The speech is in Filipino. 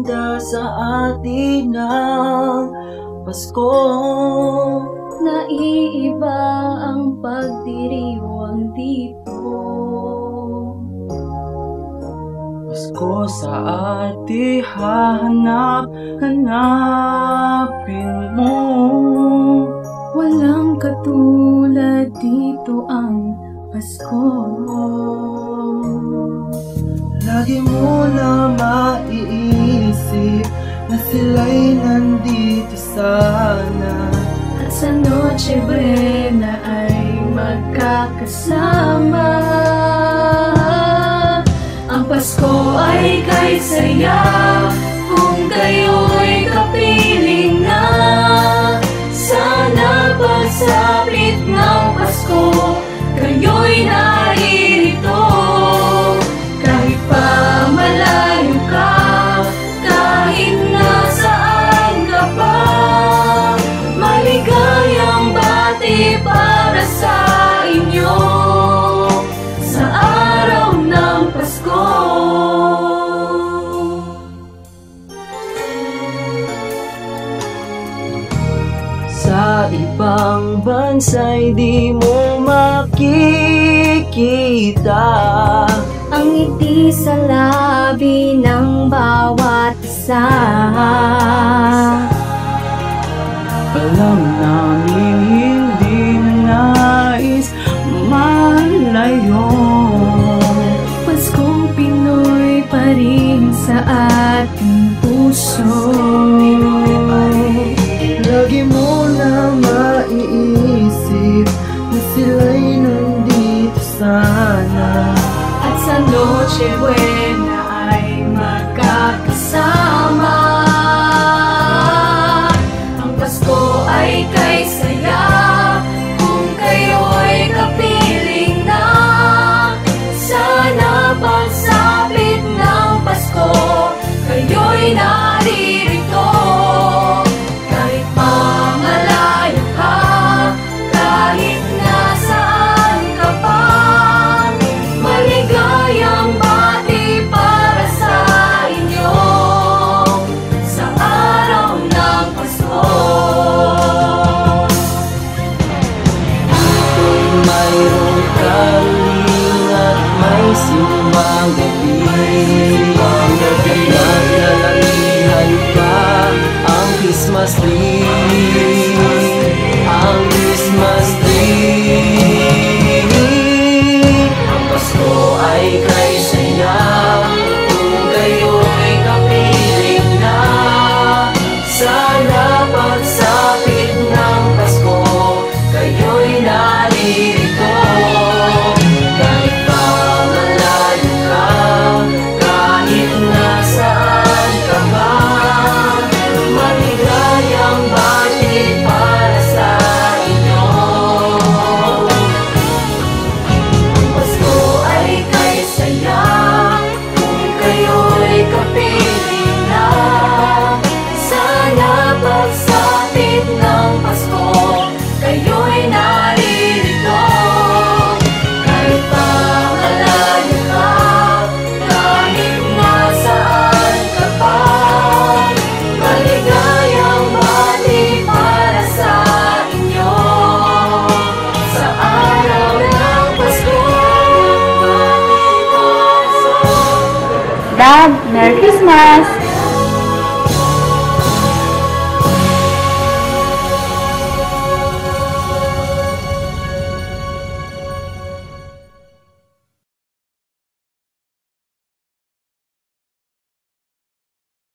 handa sa atin ng Pasko. Naiiba ang pagdiriwang dito. Pasko sa atin hanapin mo. Walang katulad dito ang Pasko. Lagi mo na maiisip na sila'y nandito sana, at sa Noche Buena ay magkakasama. Ang Pasko ay kay saya kung kayo'y kapiling na. Sana pagsapit ng Pasko, kayo'y naririto. Kahit pa malayo ka, kahit nasaan ka pa, maligayang bati para sa inyo sa araw ng Pasko. Sa ibang bansa'y di mo makikita Ang ngiti sa labi ng bawat isa. Alam namin hindi na nais malayo. Paskong Pinoy pa rin sa ating puso. Lagi mo na maiisip na sila'y nandito sana, At sa Noche Buena ay magkakasama. Ang Pasko ay kay saya kung kayo'y kapiling na. Sana pagsapit ng Pasko, kayo'y naririto. Kahit pa malayo ka, kahit nasaan ka pa, maligayang bati para sa inyo sa araw ng Pasko. kung mayroong kaling at may simbang gabi, naglalalihan pa ang Christmas tree, ang Christmas tree. Ang Pasko ay kay saya kung kayo'y kapiling na. Sana pagsapit ng Pasko, kayo'y naririto. Kahit pa malayo ka, kahit nasaan ka ba, maligayang bati para sa inyo. Ang Pasko ay kay saya kung kayo'y kapiling na. Sana pagsapit ng Pasko, kayo'y naririto. Kahit pa malayo ka, kahit nasaan ka pa, maligayang bati para sa inyo sa araw ng Pasko. Dad, Merry Christmas!